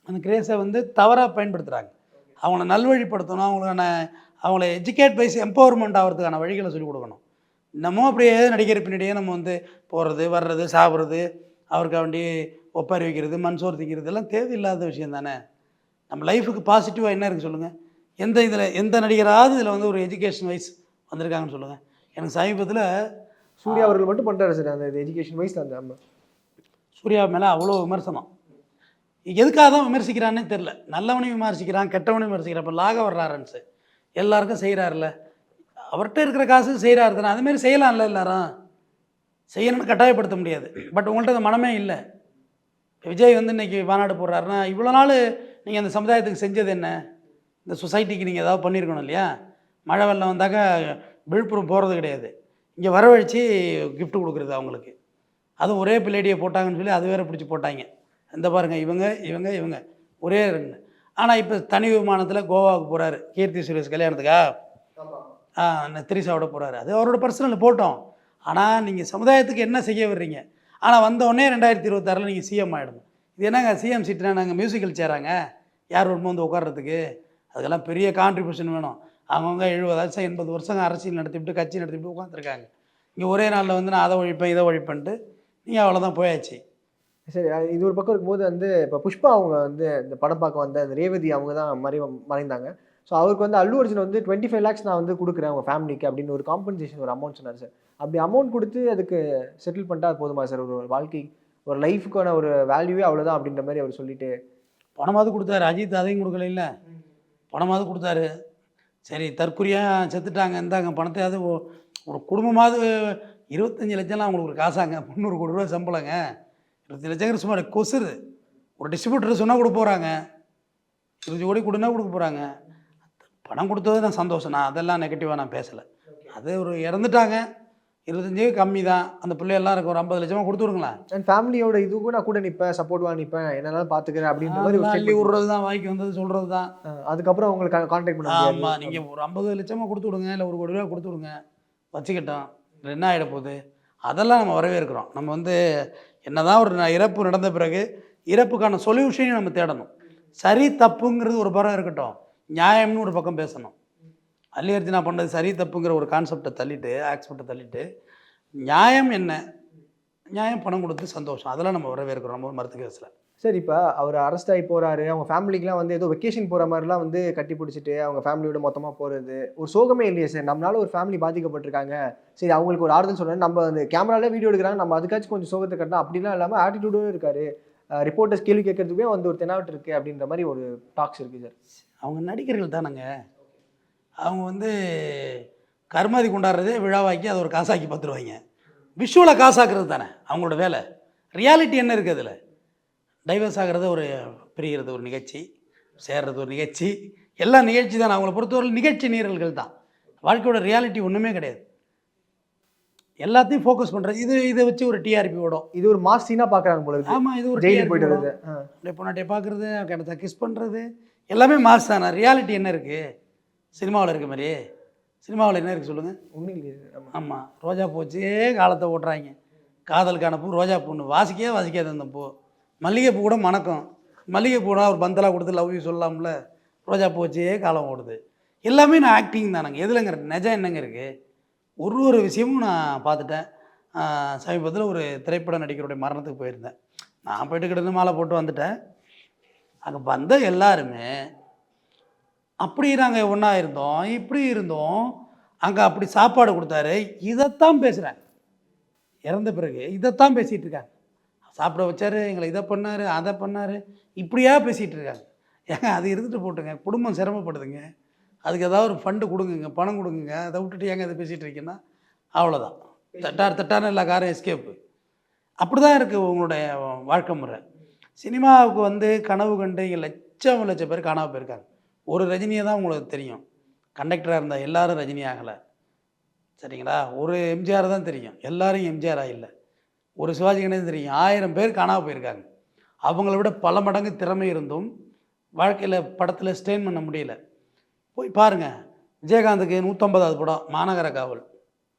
அந்த கிரேஸை வந்து தவறாக பயன்படுத்துகிறாங்க. அவங்கள நல்வழிப்படுத்தணும், அவங்கள எஜுகேட் வைஸ் எம்பவர்மெண்ட் ஆகிறதுக்கான வழிகளை சொல்லிக் கொடுக்கணும். இன்னமும் அப்படியே நடிக்கிற பின்னாடியே நம்ம வந்து போகிறது வர்றது சாப்பிட்றது, அவருக்கு வேண்டி ஒப்பாரி வைக்கிறது, மண் சோறு திங்கிறது எல்லாம் தேவையில்லாத விஷயம் தானே. நம்ம லைஃபுக்கு பாசிட்டிவாக என்ன இருக்குது சொல்லுங்கள்? எந்த நடிகராவது இதில் வந்து ஒரு எஜுகேஷன் வைஸ் வந்திருக்காங்கன்னு சொல்லுங்கள். எனக்கு சமீபத்தில் சூர்யா அவர்கள் மட்டும் பண்ணுறாரு சார் அந்த எஜுகேஷன் வைஸ். அந்த சூர்யா மேலே அவ்வளோ விமர்சனம். எதுக்காக தான் விமர்சிக்கிறான்னே தெரில. நல்லவனையும் விமர்சிக்கிறான், கெட்டவனையும் விமர்சிக்கிறான். இப்போ லாக வர்றாருன்னு எல்லாருக்கும் செய்கிறாருல்ல, அவர்கிட்ட இருக்கிற காசு செய்கிறாரு தானே, அதுமாரி செய்யலாம்ல. எல்லாரும் செய்யணும்னு கட்டாயப்படுத்த முடியாது. பட் உங்கள்கிட்ட அந்த மனமே இல்லை. விஜய் வந்து இன்றைக்கி மாநாடு போடுறாருன்னா, இவ்வளோ நாள் நீங்கள் அந்த சமுதாயத்துக்கு செஞ்சது என்ன? இந்த சொசைட்டிக்கு நீங்கள் ஏதாவது பண்ணியிருக்கணும் இல்லையா? மழை வெள்ளம் வந்தாக்கா விழுப்புரம் போகிறது கிடையாது, இங்கே வரவழைச்சி கிஃப்ட் கொடுக்குறது அவங்களுக்கு. அதுவும் ஒரே பிள்ளைடியை போட்டாங்கன்னு சொல்லி அது வேறு பிடிச்சி போட்டாங்க. இந்த பாருங்கள், இவங்க ஒரே 2. ஆனால் இப்போ தனி விமானத்தில் கோவாவுக்கு போகிறாரு, கீர்த்தி சுரேஷ் கல்யாணத்துக்கா திரிசாவோட போகிறாரு. அது அவரோட பர்சனல் போட்டோம். ஆனால் நீங்கள் சமுதாயத்துக்கு என்ன செய்ய வர்றீங்க? ஆனால் வந்தோடனே 2026 நீங்கள் சிஎம் ஆகிடணும். இது என்னங்க சிஎம் சீட்டுனா நாங்கள் மியூசிக்கல் சேராங்க, யார் வருமோ வந்து உட்கார்றதுக்கு? அதுக்கெல்லாம் பெரிய கான்ட்ரிபியூஷன் வேணும். அவங்கவுங்க 70 வருஷம் 80 வருஷம் அரசியல் நடத்திவிட்டு கட்சி நடத்திவிட்டு உட்காந்துருக்காங்க. இங்கே ஒரே நாளில் வந்து நான் அதை ஒழிப்பேன் இதை ஒழிப்பேன்ட்டு நீங்கள் அவ்வளோதான் போயாச்சு. சரி, இது ஒரு பக்கம் இருக்கும்போது வந்து இப்போ புஷ்பா அவங்க வந்து இந்த படம் பார்க்க வந்த அந்த ரேவதி அவங்க தான் மறைந்தாங்க. ஸோ அவருக்கு வந்து அல்லு அர்ஜுன் வந்து 25 lakhs நான் வந்து கொடுக்குறேன் அவங்க ஃபேமிலிக்கு அப்படின்னு ஒரு காம்பன்சேஷன் ஒரு அமௌண்ட் சொன்னார் சார். அப்படி அமௌண்ட் கொடுத்து அதுக்கு செட்டில் பண்ணிட்டா போதுமா சார்? ஒரு வாழ்க்கை ஒரு லைஃபுக்கான ஒரு வேல்யூவே அவ்வளோதான் அப்படின்ற மாதிரி அவர் சொல்லிட்டு பணமாவது கொடுத்தாரு. அஜித் அதையும் கொடுக்கல, இல்லை பணமாவது கொடுத்தாரு. சரி, தற்கொலையாக செத்துட்டாங்க, இருந்தாங்க பணத்தையாவது ஒரு குடும்பமாவது 25 லட்சம்லாம் அவங்களுக்கு ஒரு காசாங்க, 300 கோடி ரூபா சம்பளங்க. 25 லட்சங்கிற சும்மா கொசுரு. ஒரு டிஸ்ட்ரிபியூட்டர் சொன்னால் கொடுக்க போகிறாங்க, 20 கோடி கொடுனா கொடுக்க போகிறாங்க. பணம் கொடுத்தது நான் சந்தோஷம், நான் அதெல்லாம் நெகட்டிவாக நான் பேசலை. அது ஒரு இறந்துட்டாங்க, 25 கம்மி தான். அந்த பிள்ளையெல்லாம் இருக்கு, ஒரு 50 லட்சமாக கொடுத்து விடுங்களேன். அண்ட் ஃபேமிலியோட இதுக்கும் நான் கூட நிற்பேன், சப்போர்ட் நிற்பேன், என்னெல்லாம் பார்த்துக்கிறேன் அப்படின்ற மாதிரி அள்ளி விடுறது தான், வாய்க்கு வந்தது சொல்கிறது தான். அதுக்கப்புறம் அவங்களுக்கு கான்டாக்ட் பண்ண. ஆமாம், நீங்கள் ஒரு 50 லட்சமாக கொடுத்து விடுங்க, இல்லை 1 கோடி ரூபா கொடுத்து விடுங்க, வச்சுக்கிட்டோம், என்ன ஆகிட போகுது? அதெல்லாம் நம்ம வரவேற்கிறோம். நம்ம வந்து என்ன தான் ஒரு இறப்பு நடந்த பிறகு இறப்புக்கான சொல்யூஷனையும் நம்ம தேடணும். சரி தப்புங்கிறது ஒரு பக்கம் இருக்கட்டும், நியாயம்னு ஒரு பக்கம் பேசணும். அல்லி அர்ஜுனா பண்ணது சரி தப்புங்கிற ஒரு கான்செப்டை தள்ளிட்டு, ஆக்ஸ்பெக்டை தள்ளிட்டு, நியாயம் என்ன? நியாயம் பணம் கொடுத்து சந்தோஷம். அதெல்லாம் நம்ம வரவேற்கிறோம். நம்ம மறுத்து பேசல. சார் இப்போ அவர் அரெஸ்ட் ஆகி போறாரு, அவங்க ஃபேமிலிக்குலாம் வந்து ஏதோ வெக்கேஷன் போகிற மாதிரிலாம் வந்து கட்டி பிடிச்சிட்டு அவங்க ஃபேமிலியோட மொத்தமாக போகிறது ஒரு சோகமே இல்லையே சார். நம்மளால ஒரு ஃபேமிலி பாதிக்கப்பட்டிருக்காங்க, சரி அவங்களுக்கு ஒரு ஆறுதல் சொல்கிறேன், நம்ம அந்த கேமராலே வீடியோ எடுக்கிறாங்க, நம்ம அதுக்காச்சும் கொஞ்சம் சோகத்தை கட்டணும் அப்படிலாம் இல்லாமல் ஆட்டிடியூடும் இருக்காரு. ரிப்போர்ட்டர்ஸ் கேள்வி கேட்கறதுக்கே வந்து ஒரு தெனாவட்டு இருக்குது அப்படின்ற மாதிரி ஒரு டாக்ஸ் இருக்குது சார். அவங்க நடிகர்கள் தானேங்க. அவங்க வந்து கருமாதி கொண்டாடுறதே விழாவாக்கி அதை ஒரு காசாக்கி பார்த்துருவாங்க. விஷுவலை காசாக்குறது தானே அவங்களோட வேலை. ரியாலிட்டி என்ன இருக்குது அதில்? டைவர்ஸ் ஆகிறது ஒரு பிரிகிறது ஒரு நிகழ்ச்சி, சேர்றது ஒரு நிகழ்ச்சி, எல்லா நிகழ்ச்சி தான். அவங்கள பொறுத்தவரை நிகழ்ச்சி நீரல்கள் தான். வாழ்க்கையோட ரியாலிட்டி ஒன்றுமே கிடையாது. எல்லாத்தையும் ஃபோக்கஸ் பண்ணுறது இதை வச்சு ஒரு டிஆர்பி ஓடும். இது ஒரு மாஸ் சீனாக பார்க்குறாங்க போல இருக்கு. ஆமாம், இது ஒரு ஜெயிலுக்கு போயிட்டு வருது, அப்படியே பொண்ணாட்டியை பார்க்குறது, கிணத்த கிஸ் பண்ணுறது, எல்லாமே மாஸ் தானே. ரியாலிட்டி என்ன இருக்குது சினிமாவில் இருக்க மாதிரி? சினிமாவில் என்ன இருக்குது சொல்லுங்கள்? ஒன்றும் இல்லையே. ஆமாம், ரோஜா பூ வச்சே காலத்தை ஓட்டுறாங்க. காதலுக்கான பூ ரோஜா பூன்னு வாசிக்காது அந்த பூ. மல்லிகைப்பூ கூட மணக்கும். மல்லிகைப்பூனா ஒரு பந்தலாக கொடுத்து லவ் யூ சொல்லலாம்ல. ரோஜா பூ வச்சே காலம் ஓடுது. எல்லாமே நான் ஆக்டிங் தானேங்க. எதுலங்க நிஜம் என்னங்க இருக்குது? ஒரு விஷயமும் நான் பார்த்துட்டேன். சமீபத்தில் ஒரு திரைப்பட நடிகருடைய மரணத்துக்கு போயிருந்தேன். நான் போய்ட்டு கிட்ட மாலை போட்டு வந்துட்டேன். அங்கே வந்த எல்லாருமே அப்படி நாங்கள் ஒன்றா இருந்தோம், இப்படி இருந்தோம், அங்கே அப்படி சாப்பாடு கொடுத்தாரு, இதைத்தான் பேசுகிறேன். இறந்த பிறகு இதைத்தான் பேசிகிட்டு இருக்காங்க. சாப்பிட வச்சார், எங்களை இதை பண்ணார், அதை பண்ணார், இப்படியா பேசிகிட்டு இருக்காங்க. ஏங்க அது இருந்துட்டு போட்டுங்க, குடும்பம் சிரமப்படுதுங்க, அதுக்கு ஏதாவது ஒரு ஃபண்டு கொடுங்குங்க, பணம் கொடுங்குங்க. அதை விட்டுட்டு ஏங்க அதை பேசிகிட்டு இருக்கீங்கன்னா அவ்வளோதான். தட்டான எல்லா காரம் எஸ்கேப்பு. அப்படி தான் இருக்குது உங்களுடைய வாழ்க்கை முறை. சினிமாவுக்கு வந்து கனவு கண்டு இங்கே லட்சம் பேர் காணாமல் போயிருக்காங்க. ஒரு ரஜினியை தான் உங்களுக்கு தெரியும். கண்டக்டராக இருந்தால் எல்லோரும் ரஜினி ஆகலை, சரிங்களா? ஒரு எம்ஜிஆர் தான் தெரியும், எல்லோரும் எம்ஜிஆர் ஆகலை. ஒரு சிவாஜி கணேசன் தெரியும், 1000 பேர் காணாமல் போயிருக்காங்க. அவங்கள விட பல மடங்கு திறமை இருந்தும் வாழ்க்கையில் படத்தில் ஸ்டெயின் பண்ண முடியல. போய் பாருங்கள், விஜயகாந்துக்கு 150வது படம் மாநகர காவல்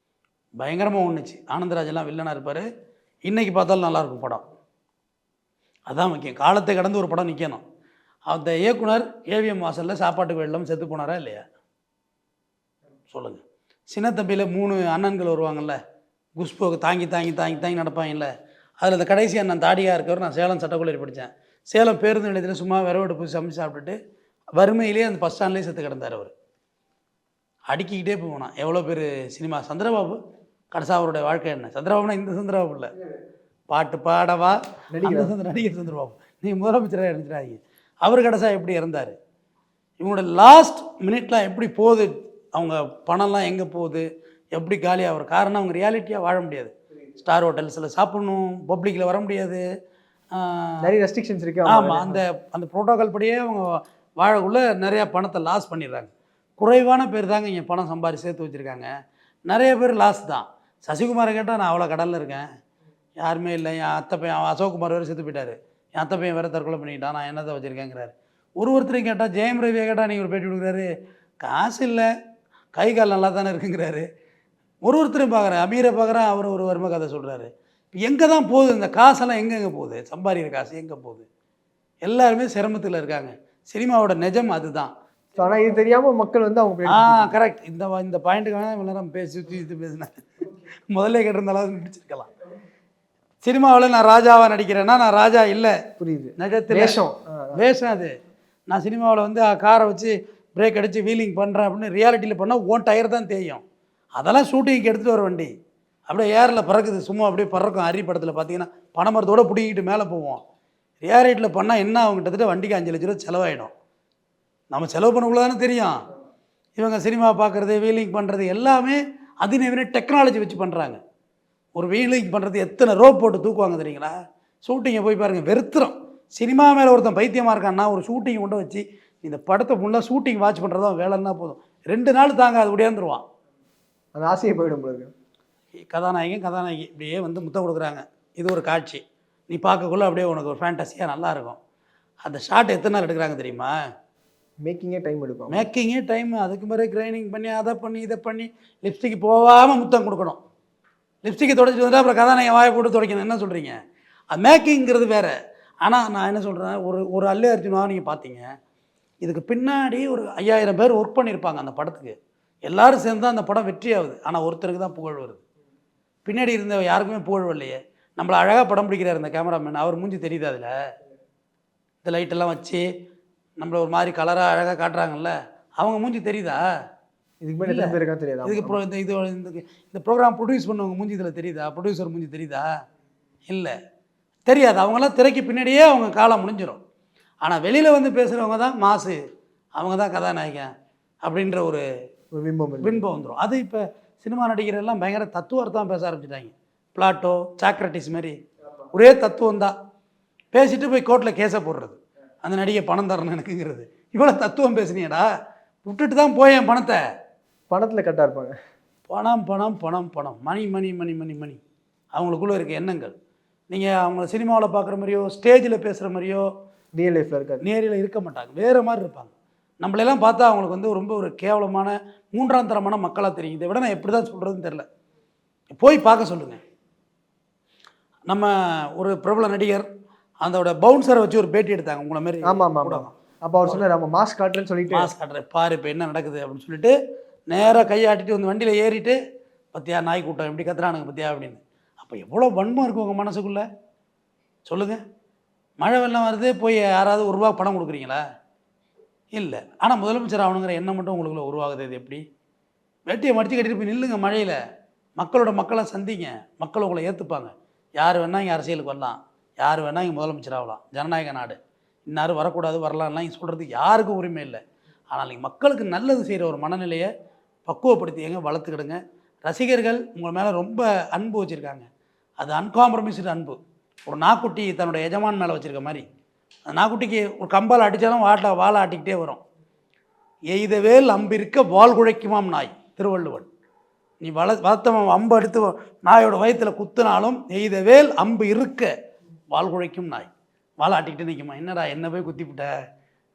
பயங்கரமாக ஒன்றுச்சு. ஆனந்தராஜெல்லாம் வில்லனாக இருப்பார். இன்றைக்கி பார்த்தாலும் நல்லாயிருக்கும் படம். அதான் முக்கியம். காலத்தை கடந்து ஒரு படம் நிற்கணும். அந்த இயக்குனர் ஏவிஎம் வாசலில் சாப்பாட்டுக்கு வெள்ளம் செத்து போனாரா இல்லையா? சொல்லுங்கள். சின்னத்தம்பியில் 3 அண்ணன்கள் வருவாங்கள்ல, குஷ்போக்கு தாங்கி தாங்கி தாங்கி தாங்கி நடப்பாங்கல்ல, அதில் இந்த கடைசி அண்ணன் தாடியாக இருக்கவர். நான் சேலம் சட்டக்கல்லூரி படித்தேன். சேலம் பேருந்து நிலையத்தில் சும்மா விரவெடுப்பு சமைச்சு சாப்பிட்டுட்டு வறுமையிலே அந்த பஸ் ஸ்டாண்ட்லேயே செத்து கிடந்தார். அவர் அடுக்கிக்கிட்டே போனான். எவ்வளோ பேர் சினிமா. சந்திரபாபு கடைசியாக அவருடைய வாழ்க்கை என்ன? சந்திரபாபுனா இந்த சந்திரபாபு இல்லை, பாட்டு பாடவா நடிகர் சந்திரபாபு. நீங்கள் முதலமைச்சராக இருந்துட்டாங்க. அவர் கடைசியாக எப்படி இறந்தார்? இவங்களோட லாஸ்ட் மினிட்லாம் எப்படி போகுது, அவங்க பணம்லாம் எங்கே போகுது, எப்படி காலியாக வரும்? காரணம் அவங்க ரியாலிட்டியாக வாழ முடியாது. ஸ்டார் ஹோட்டல்ஸில் சாப்பிட்ணும், பப்ளிக்கில் வர முடியாது, நிறைய ரெஸ்ட்ரிக்ஷன்ஸ் இருக்கு. ஆமாம், அந்த ப்ரோட்டோக்கால் படியே அவங்க வாழக்குள்ளே நிறையா பணத்தை லாஸ் பண்ணிடுறாங்க. குறைவான பேர் தாங்க இங்கே பணம் சம்பாதி சேர்த்து வச்சுருக்காங்க. நிறைய பேர் லாஸ் தான். சசிகுமாரை கேட்டால் நான் அவ்வளோ கடலில் இருக்கேன், யாருமே இல்லை, என் அத்தை பையன் அசோக்குமார் வேறு செத்து போயிட்டார், என் அத்தை பையன் வேறு தற்கொலை பண்ணிக்கிட்டான், நான் என்னத்தை வச்சுருக்கேங்கிறாரு. ஒருத்தரையும் கேட்டால், ஜெயம் ரவியை கேட்டால் நீங்கள் ஒரு பேட்டி கொடுக்குறாரு, காசு இல்லை, கை கால் நல்லா தானே இருக்குங்கிறாரு. ஒருத்தரையும் பார்க்குறேன், அமீரை பார்க்குறேன், அவர் ஒரு வறுமை கதை சொல்கிறாரு. இப்போ எங்கே தான் போகுது இந்த காசெல்லாம்? எங்கெங்கே போகுது? சம்பாதிக்கிற காசு எங்கே போகுது? எல்லாருமே சிரமத்தில் இருக்காங்க. சினிமாவோட நிஜம் அதுதான். ஆனால் இது தெரியாமல் மக்கள் வந்து அவங்க கரெக்ட். இந்த பாயிண்ட்டுக்கான இவ்வளோ நேரம் பேசி இது பேசினேன். முதல்ல கேட்டிருந்தாலும் முடிச்சிருக்கலாம். சினிமாவில் நான் ராஜாவாக நடிக்கிறேன்னா நான் ராஜா இல்லை, புரியுது, நிஜத்தில் வேஷம் அது. நான் சினிமாவில் வந்து காரை வச்சு பிரேக் அடித்து வீலிங் பண்ணுறேன் அப்படின்னு ரியாலிட்டியில் பண்ணால் ஓன் டயர் தான் தேயும். அதெல்லாம் ஷூட்டிங்க்கு எடுத்துகிட்டு வர வண்டி அப்படியே ஏரில் பறக்குது, சும்மா அப்படியே பறக்கும். அரி படத்தில் பார்த்தீங்கன்னா பனைமரத்தோடு பிடிக்கிட்டு மேலே போவோம். ரியாலிட்டியில் பண்ணால் என்ன ஆகும்? கிட்டத்தட்ட வண்டிக்கு 5 லட்ச ரூபா செலவாயிடும். நம்ம செலவு பண்ணக்குள்ள தானே தெரியும். இவங்க சினிமா பார்க்குறது, வீலிங் பண்ணுறது எல்லாமே அதிநவீன டெக்னாலஜி வச்சு பண்ணுறாங்க. ஒரு வீலிங் பண்ணுறது எத்தனை ரோப் போட்டு தூக்குவாங்க தெரியுங்களா? ஷூட்டிங்கை போய் பாருங்கள், வெறுத்துரும். சினிமா மேலே ஒருத்தன் பைத்தியமாக இருக்கான்னா ஒரு ஷூட்டிங் கொண்டு வச்சு இந்த படத்தை ஃபுல்லாக ஷூட்டிங் வாட்ச் பண்ணுறதா வேலைன்னா போதும், 2 நாள் தாங்க அது உடையாந்துருவான். அந்த ஆசையை போயிடும் போது. கதாநாயகி இப்படியே வந்து முத்தம் கொடுக்குறாங்க. இது ஒரு காட்சி, நீ பார்க்கக்குள்ளே அப்படியே உனக்கு ஒரு ஃபேண்டஸியாக நல்லாயிருக்கும். அந்த ஷாட் எத்தனை நாள் எடுக்கிறாங்க தெரியுமா? மேக்கிங்கே டைம் எடுக்கும். மேக்கிங்கே டைம். அதுக்கு பிறகு கிரைண்டிங் பண்ணி அதை பண்ணி இதை பண்ணி லிப்ஸ்டிக் போகாமல் முத்தம் கொடுக்கணும். லிப்ஸ்டிக்கை தொடச்சிட்டு வந்தால் அப்புறம் கதாநாயகன் வாயை போட்டு துடைக்கணும். என்ன சொல்கிறீங்க? அது மேக்கிங்கிறது வேறு. ஆனால் நான் என்ன சொல்கிறேன், ஒரு அல்லு அர்ஜுனாக நீங்கள் பார்த்தீங்க, இதுக்கு பின்னாடி ஒரு 5000 பேர் ஒர்க் பண்ணியிருப்பாங்க அந்த படத்துக்கு. எல்லாரும் சேர்ந்து தான் அந்த படம் வெற்றி ஆகுது. ஆனால் ஒருத்தருக்கு தான் புகழ் வருது. பின்னாடி இருந்த யாருக்குமே புகழ் வரலையே. நம்மளை அழகாக படம் பிடிக்கிறார் இந்த கேமராமேன், அவர் மூஞ்சி தெரியுது அதில், இந்த லைட்டெல்லாம் வச்சு நம்மளை ஒரு மாதிரி கலராக அழகாக காட்டுறாங்கல்ல, அவங்க மூஞ்சி தெரியுதா? இதுக்கு மேலே எத்தனை பேருக்கா தெரியாது. இதுக்கு இந்த ப்ரோக்ராம் ப்ரொடியூஸ் பண்ணவங்க மூஞ்சி இதில் தெரியுதா? ப்ரொடியூசர் மூஞ்சி தெரியுதா? இல்லை, தெரியாது. அவங்களாம் திரைக்கு பின்னாடியே அவங்க காலம் முடிஞ்சிடும். ஆனால் வெளியில் வந்து பேசுகிறவங்க தான் மாசு, அவங்க தான் கதாநாயகன் அப்படின்ற ஒரு பின்பம் வந்துடும். அது இப்போ சினிமா நடிகர் எல்லாம் பயங்கர தத்துவார்த்தமாக பேச ஆரம்பிச்சிட்டாங்க. பிளாட்டோ, சாக்ரட்டிஸ் மாதிரி ஒரே தத்துவம் தான் பேசிட்டு போய் கோர்ட்டில் கேஸை போடுறது, அந்த நடிகை பணம் தரணும் எனக்குங்கிறது. இவ்வளோ தத்துவம் பேசுனீங்கடா, விட்டுட்டு தான் போய் என் பணத்தை. பணத்தில் கட்டாக இருப்பாங்க. பணம் பணம் பணம் பணம், மணி மணி மணி மணி மணி, அவங்களுக்குள்ளே இருக்க எண்ணங்கள். நீங்கள் அவங்கள சினிமாவில் பார்க்குற மாதிரியோ ஸ்டேஜில் பேசுகிற மாதிரியோ ரியல் லைஃப்பில் இருக்காது, நேரில் இருக்க மாட்டாங்க, வேறு மாதிரி இருப்பாங்க. நம்மளெல்லாம் பார்த்தா அவங்களுக்கு வந்து ரொம்ப ஒரு கேவலமான மூன்றாம் தரமான மக்களாக தெரியும். இதை விட நான் எப்படி தான் சொல்கிறதுன்னு தெரில, போய் பார்க்க சொல்லுங்கள். நம்ம ஒரு பிரபல நடிகர் அதோட பவுன்சரை வச்சு ஒரு பேட்டி எடுத்தாங்க உங்களை மாதிரி. ஆமாம் ஆமாம். அப்போ அவர் சொன்னார், நம்ம மாஸ்க் காட்டுறேன்னு சொல்லிட்டு, மாஸ்க் காட்டுறேன் பாரு இப்போ என்ன நடக்குது அப்படின்னு சொல்லிட்டு நேராக கையாட்டிட்டு வந்து வண்டியில் ஏறிட்டு, பத்தியா நாய் கூட்டம் எப்படி கத்துறானுங்க பத்தியா அப்படின்னு. அப்போ எவ்வளோ வன்மம் இருக்கும் உங்கள் மனசுக்குள்ளே சொல்லுங்கள். மழை வெள்ளம் வருது, போய் யாராவது ஒரு ரூபா பணம் கொடுக்குறீங்களா? இல்லை. ஆனால் முதலமைச்சர் ஆகணுங்கிற எண்ணம் மட்டும் உங்களுக்குள்ள உருவாகுது. இது எப்படி? வேட்டியை மடித்து கட்டிட்டு போய் நில்லுங்க மழையில், மக்களை சந்திங்க, மக்கள் உங்களை ஏற்றுப்பாங்க. யார் வேணால் இங்கே அரசியலுக்கு வரலாம், யார் வேணால் இங்கே முதலமைச்சர் ஆகலாம், ஜனநாயக நாடு, இன்னாரும் வரக்கூடாது வரலாம்லாம் இங்கே சொல்கிறதுக்கு யாருக்கும் உரிமை இல்லை. ஆனால் நீங்கள் மக்களுக்கு நல்லது செய்கிற ஒரு மனநிலையை பக்குவப்படுத்தியங்க, வளர்த்துக்கிடுங்க. ரசிகர்கள் உங்கள் மேலே ரொம்ப அன்பு வச்சுருக்காங்க, அது அன்காம்ப்ரமைஸ்டு அன்பு. ஒரு நாக்குட்டி தன்னோட எஜமான் மேலே வச்சுருக்க மாதிரி, அந்த நாக்குட்டிக்கு ஒரு கம்பால் அடித்தாலும் வாழை ஆட்டிக்கிட்டே வரும். எய்தவேல் அம்பிருக்க வால் குழைக்குமாம் நாய், திருவள்ளுவன். நீ வளர்த்தவன் அம்பு எடுத்து நாயோட வயிற்றில் குத்துனாலும் எய்தவேல் அம்பு இருக்க வால் குழைக்கும் நாய், வாழை ஆட்டிக்கிட்டு நிற்குமா. என்னடா என்ன போய் குத்திவிட்ட,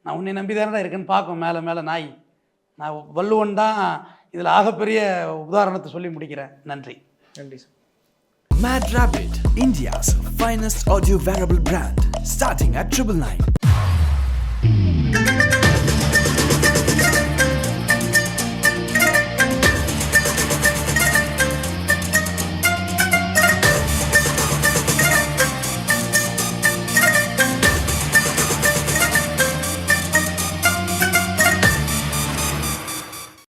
நான் உன்னை நம்பி தானடா இருக்கேன்னு பார்க்கும் மேலே மேலே நாய். நான் வள்ளுவன் தான் இதில் ஆகப்பெரிய உதாரணத்தை சொல்லி முடிக்கிறேன். நன்றி. நன்றி sir. Mad Rabbit, India's finest audio wearable brand, starting at 999.